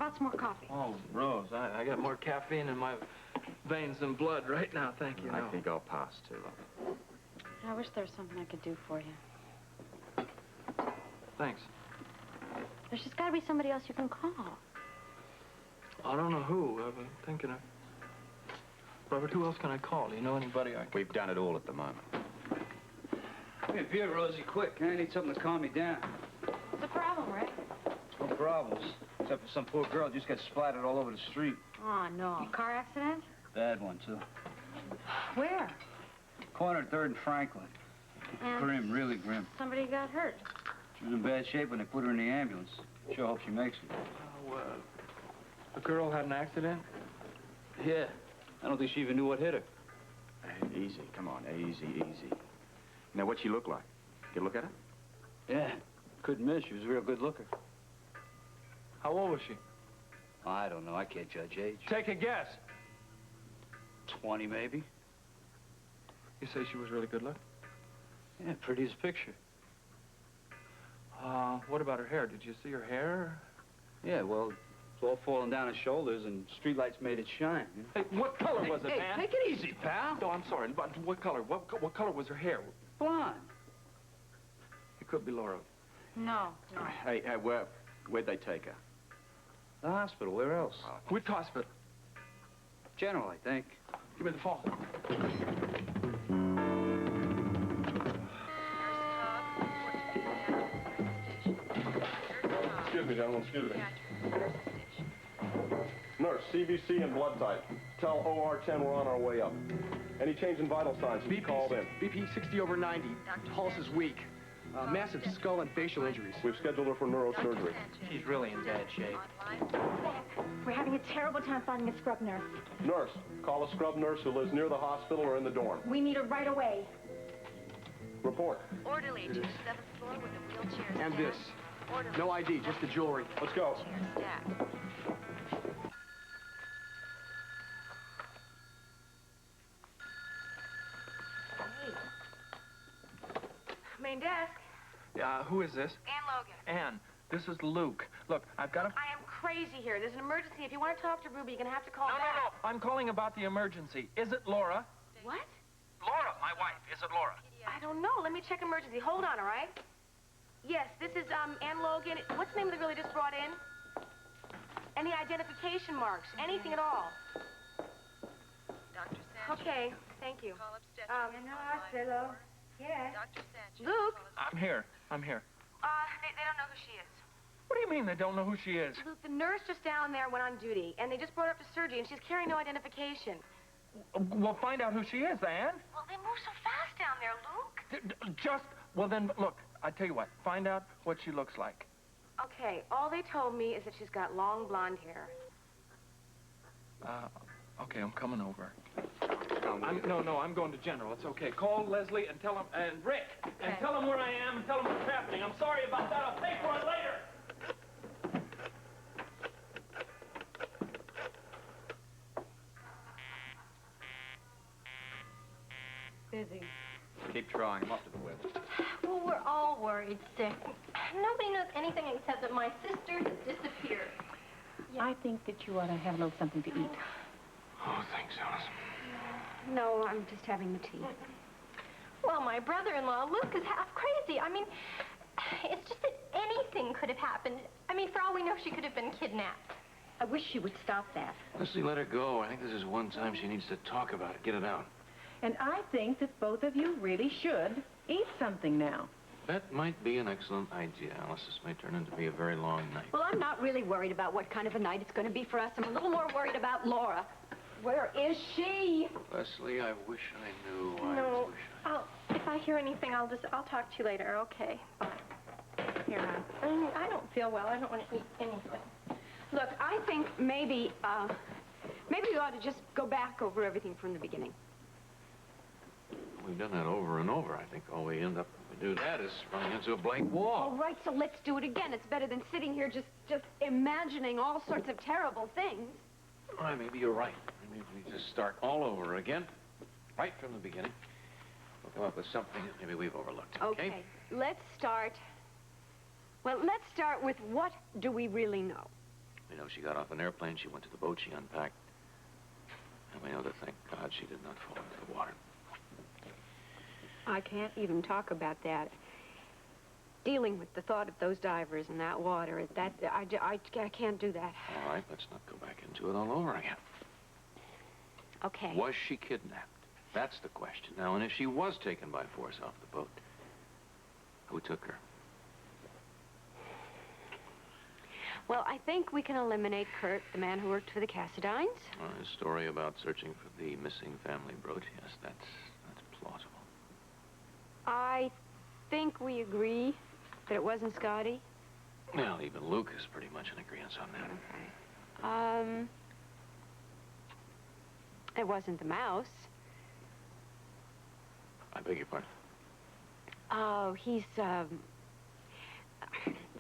about some more coffee? Oh, Rose, I got more caffeine in my veins than blood right now, thank you. I think I'll pass, too. I wish there was something I could do for you. Thanks. There's just got to be somebody else you can call. I don't know who. I've been thinking of... Robert, who else can I call? Do you know anybody I can... We've done it all at the moment. Give me a beer, Rosie, quick. I need something to calm me down. What's the problem, Rick? No problems. Except for some poor girl who just got splattered all over the street. Oh, no. Car accident? Bad one, too. Where? Corner 3rd and Franklin. Grim, really grim. Somebody got hurt. She was in bad shape when they put her in the ambulance. Sure hope she makes it. Oh, a girl had an accident? Yeah. I don't think she even knew what hit her. Hey, easy, come on, easy, easy. Now, what'd she look like? Get a look at her? Yeah. Couldn't miss. She was a real good looker. How old was she? I don't know. I can't judge age. Take a guess. 20, maybe. You say she was really good looking? Yeah, pretty as a picture. What about her hair? Did you see her hair? Yeah, well, it's all falling down her shoulders, and streetlights made it shine. Hey, what color was it, hey, man? Take it easy, pal. No, I'm sorry, but what color? What color was her hair? Blonde. It could be Laura. No. Hey, where'd they take her? The hospital. Where else? Which hospital? General, I think. Give me the phone. Excuse me, gentlemen, excuse me. Nurse, CVC and blood type. Tell OR10 we're on our way up. Any change in vital signs? Be called in. BP 60/90. Pulse is weak. Massive skull and facial injuries. We've scheduled her for neurosurgery. She's really in bad shape. We're having a terrible time finding a scrub nurse. Nurse, call a scrub nurse who lives near the hospital or in the dorm. We need her right away. Report. Orderly to the 7th floor with a wheelchair. And this. No ID, just the jewelry. Let's go. Main desk. Who is this? Ann Logan. Ann, this is Luke. Look, I've got a... I am crazy here. There's an emergency. If you want to talk to Ruby, you're going to have to call back. No. I'm calling about the emergency. Is it Laura? What? Laura, my wife. Is it Laura? I don't know. Let me check emergency. Hold on, all right? Yes, this is Ann Logan. What's the name of the girl you just brought in? Any identification marks? Anything at all? Dr. Sanchez. Okay, thank you. Call up In the hospital. Yes. Dr. Sanchez. Luke? I'm here. They don't know who she is. What do you mean they don't know who she is? Luke, the nurse just down there went on duty, and they just brought her up to surgery, and she's carrying no identification. Well, find out who she is, Ann. Well, they move so fast down there, Luke. Well, then, look, I tell you what. Find out what she looks like. Okay, all they told me is that she's got long blonde hair. Okay, I'm coming over. I'm going to General. It's okay. Call Lesley and tell him, and Rick, and tell him where I am and tell him what's happening. I'm sorry about that. I'll pay for it later. Busy. Keep trying. I'm up to the weather. Well, we're all worried sick. Nobody knows anything except that my sister has disappeared. Yeah. I think that you ought to have a little something to eat. Oh, thanks, Alice. No, I'm just having the tea. Well, my brother-in-law, Luke, is half crazy. I mean, it's just that anything could have happened. I mean, for all we know, she could have been kidnapped. I wish she would stop that. Lesley, let her go. I think this is one time she needs to talk about it. Get it out. And I think that both of you really should eat something now. That might be an excellent idea, Alice. This may turn into be a very long night. Well, I'm not really worried about what kind of a night it's going to be for us. I'm a little more worried about Laura. Where is she? Lesley, I wish I knew. No, if I hear anything, I'll talk to you later, okay? Bye. Here, hon. I don't feel well. I don't want to eat anything. Look, I think maybe we ought to just go back over everything from the beginning. We've done that over and over. I think all we end up if we do that is running into a blank wall. All right, so let's do it again. It's better than sitting here just imagining all sorts of terrible things. All right, maybe you're right. Maybe we just start all over again, right from the beginning. We'll come up with something that maybe we've overlooked, okay? Okay, let's start with what do we really know? We know she got off an airplane, she went to the boat, she unpacked. And we know that, thank God, she did not fall into the water. I can't even talk about that. Dealing with the thought of those divers in that water, I can't do that. All right, let's not go back into it all over again. Okay. Was she kidnapped? That's the question. Now, and if she was taken by force off the boat, who took her? Well, I think we can eliminate Kurt, the man who worked for the Cassidines. A story about searching for the missing family brooch. Yes, that's plausible. I think we agree that it wasn't Scotty. Well, even Luke is pretty much in agreement on that. Okay. It wasn't the mouse. I beg your pardon? Oh, he's,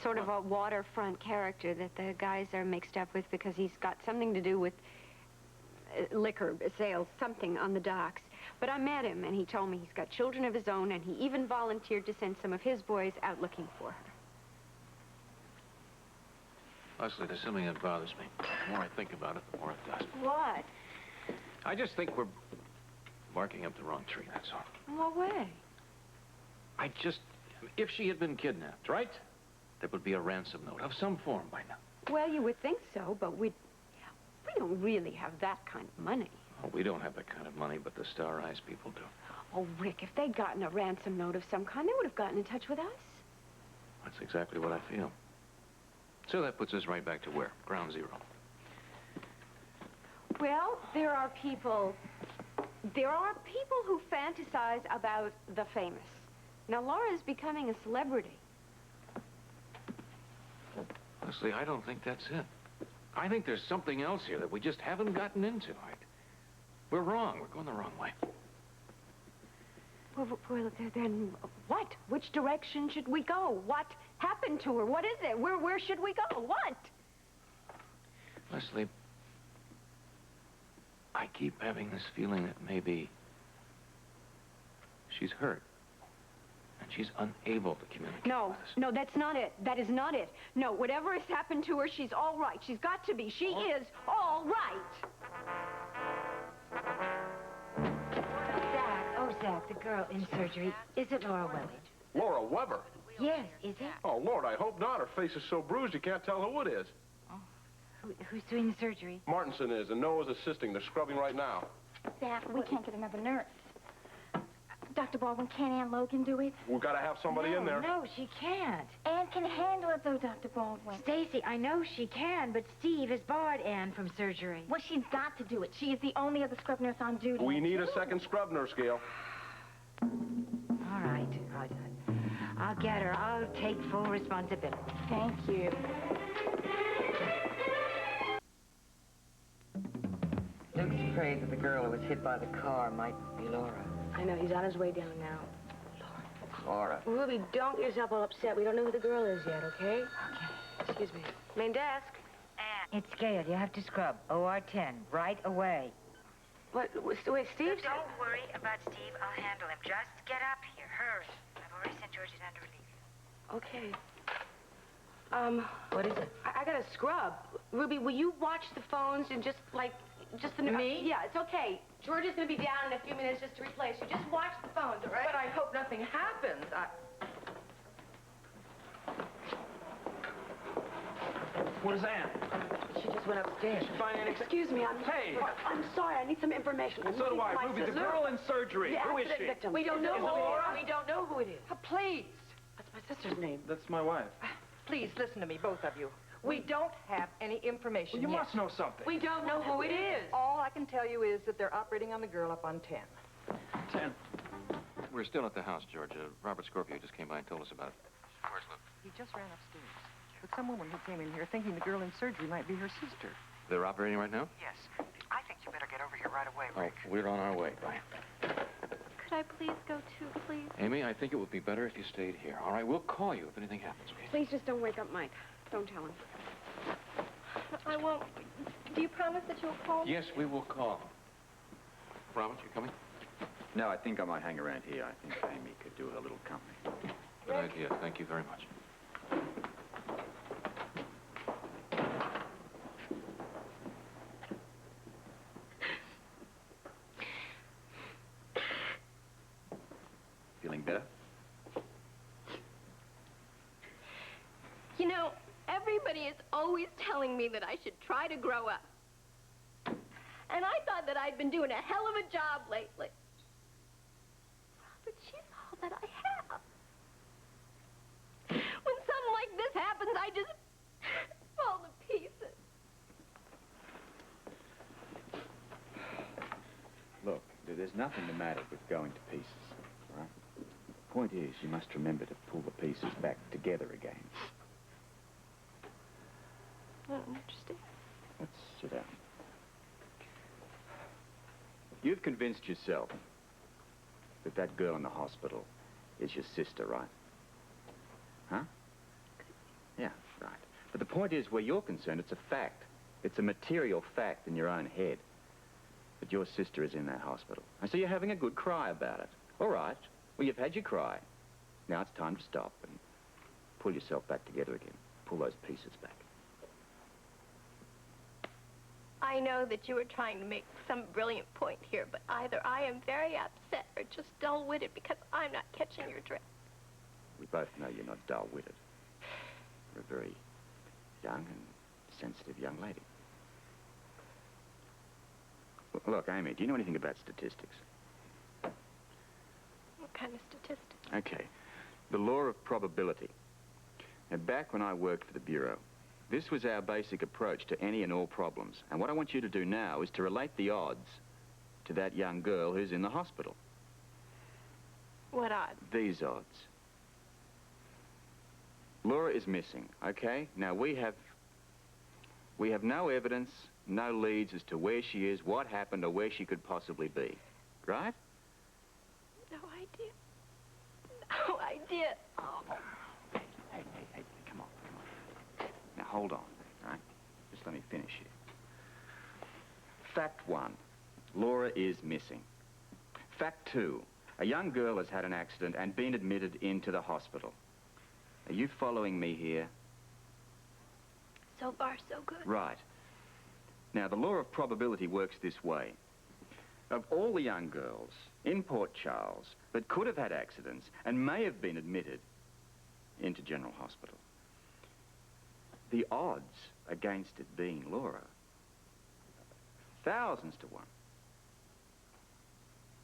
sort of a waterfront character that the guys are mixed up with because he's got something to do with liquor sales, something on the docks. But I met him, and he told me he's got children of his own, and he even volunteered to send some of his boys out looking for her. Lesley, there's something that bothers me. The more I think about it, the more it does. What? I just think we're barking up the wrong tree, that's all. In what way? If she had been kidnapped, right? There would be a ransom note of some form by now. Well, you would think so, but we don't really have that kind of money. Oh, we don't have that kind of money, but the Star Eyes people do. Oh, Rick, if they'd gotten a ransom note of some kind, they would have gotten in touch with us. That's exactly what I feel. So that puts us right back to where? Ground zero. Well, there are people who fantasize about the famous. Now, Laura's becoming a celebrity. Lesley, I don't think that's it. I think there's something else here that we just haven't gotten into. We're wrong. We're going the wrong way. Well, then what? Which direction should we go? What happened to her? What is it? Where should we go? What? Lesley, I keep having this feeling that maybe she's hurt. And she's unable to communicate with us. No, that's not it. That is not it. No, whatever has happened to her, she's all right. She's got to be. She is all right. Zach, the girl in surgery, is it Laura Weber? Laura Weber? Yes, is it? Oh, Lord, I hope not. Her face is so bruised you can't tell who it is. Oh, who's doing the surgery? Martinson is, and Noah's assisting. They're scrubbing right now. Zach, we can't get another nurse. Dr. Baldwin, can't Ann Logan do it? We've got to have somebody in there. No, she can't. Ann can handle it, though, Dr. Baldwin. Stacy, I know she can, but Steve has barred Ann from surgery. Well, she's got to do it. She is the only other scrub nurse on duty. We need a second scrub nurse, Gail. All right. I'll get her. I'll take full responsibility. Thank you. Luke's afraid that the girl who was hit by the car might be Laura. I know, he's on his way down now. Laura. Ruby, don't get yourself all upset. We don't know who the girl is yet, okay? Okay. Excuse me. Main desk. Ann. It's Gail. You have to scrub. OR 10, right away. What? Wait, Steve? Don't worry about Steve. I'll handle him. Just get up here. Hurry. I've already sent Georgie down to relieve you. Okay. What is it? I got a scrub. Ruby, will you watch the phones and just the... Me? Yeah, it's okay. George is going to be down in a few minutes just to replace you. Just watch the phones, all right? But I hope nothing happens. Where's Ann? She just went upstairs. Find anything? Excuse me, Hey! I'm sorry. I need some information. So do I. Ruby, the girl in surgery. The Who is accident she? victim. We don't know Is it who it Laura? is. We don't know who it is. Please, That's my sister's name. That's my wife. please listen to me, both of you. We don't have any information Well, you yet. must know something. We don't know who it is. All I can tell you is that they're operating on the girl up on 10. 10. We're still at the house, George. Robert Scorpio just came by and told us about it. Where's Luke? He just ran upstairs. But some woman who came in here thinking the girl in surgery might be her sister. They're operating right now? Yes. I think you better get over here right away, Rick. Oh, we're on our way. Bye. Could I please go too, please? Amy, I think it would be better if you stayed here. All right, we'll call you if anything happens, okay? Please just don't wake up Mike. Don't tell him. I won't. Do you promise that you'll call me? Yes, we will call. Robert, you coming? No, I think I might hang around here. I think Amy could do a little company. Good idea. Thank you very much. Everybody is always telling me that I should try to grow up. And I thought that I'd been doing a hell of a job lately. But she's all that I have. When something like this happens, I just fall to pieces. Look, there's nothing the matter with going to pieces, all right? The point is, you must remember to pull the pieces back together again. I don't understand. Let's sit down. You've convinced yourself that that girl in the hospital is your sister, right? Huh? Yeah, right. But the point is, where you're concerned, it's a fact. It's a material fact in your own head that your sister is in that hospital. And so you're having a good cry about it. All right. Well, you've had your cry. Now it's time to stop and pull yourself back together again. Pull those pieces back. I know that you were trying to make some brilliant point here, but either I am very upset or just dull-witted because I'm not catching your drift. We both know you're not dull-witted. You're a very young and sensitive young lady. Look, Amy, do you know anything about statistics? What kind of statistics? Okay. The law of probability. Now, back when I worked for the Bureau, this was our basic approach to any and all problems. And what I want you to do now is to relate the odds to that young girl who's in the hospital. What odds? These odds. Laura is missing, okay? Now, we have no evidence, no leads as to where she is, what happened, or where she could possibly be. Right? No idea. No idea. Oh. Hey, come on. Now, hold on, all right? Just let me finish here. Fact 1, Laura is missing. Fact 2, a young girl has had an accident and been admitted into the hospital. Are you following me here? So far, so good. Right. Now, the law of probability works this way. Of all the young girls in Port Charles that could have had accidents and may have been admitted into General Hospital, the odds against it being Laura, thousands to 1.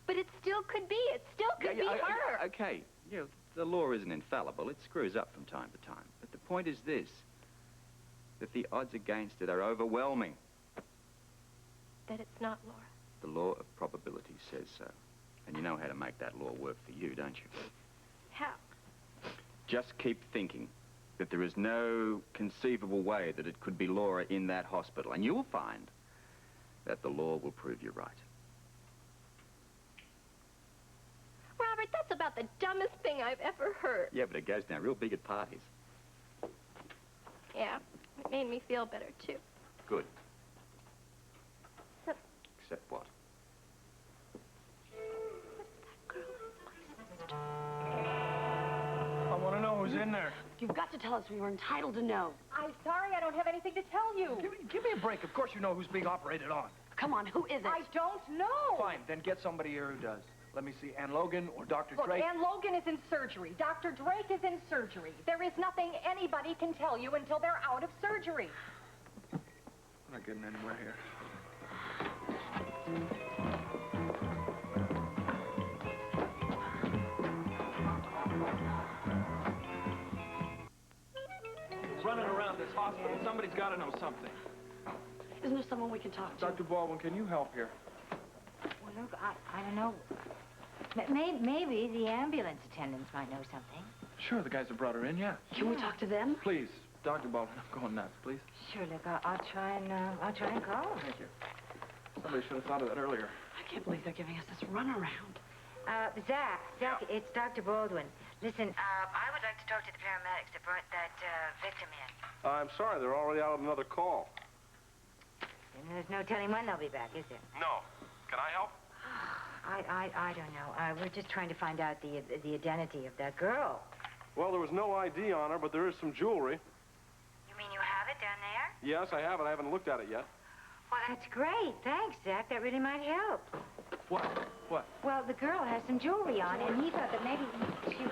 But it still could be. It still could be her. Okay. Yeah, the law isn't infallible. It screws up from time to time. But the point is this, that the odds against it are overwhelming. That it's not Laura. The law of probability says so. And you know how to make that law work for you, don't you? How? Just keep thinking that there is no conceivable way that it could be Laura in that hospital. And you'll find that the law will prove you right. Robert, that's about the dumbest thing I've ever heard. Yeah, but it goes down real big at parties. Yeah, it made me feel better, too. Good. Except what? I want to know who's in there. You've got to tell us. We were entitled to know. I'm sorry, I don't have anything to tell you. Give me a break. Of course you know who's being operated on. Come on, who is it? I don't know. Fine, then get somebody here who does. Let me see, Ann Logan or Dr. Look, Drake. Ann Logan is in surgery. Dr. Drake is in surgery. There is nothing anybody can tell you until they're out of surgery. I'm not getting anywhere here. Running around this hospital. Somebody's got to know something. Isn't there someone we can talk to? Dr. Baldwin, can you help here? Well, look, I don't know. Maybe the ambulance attendants might know something. Sure, the guys that brought her in, yeah. Can we talk to them? Please, Dr. Baldwin, I'm going nuts, please. Sure, look, I'll try and call. Thank you. Somebody should have thought of that earlier. I can't believe they're giving us this runaround. Zach, it's Dr. Baldwin. Listen, I would like to talk to the paramedics that brought that victim in. I'm sorry, they're already out on another call. and there's no telling when they'll be back, is there? No. Can I help? I don't know. We're just trying to find out the identity of that girl. Well, there was no ID on her, but there is some jewelry. You mean you have it down there? Yes, I have it. I haven't looked at it yet. Well, that's great. Thanks, Zach. That really might help. What? What? Well, the girl has some jewelry on, and he thought that maybe she...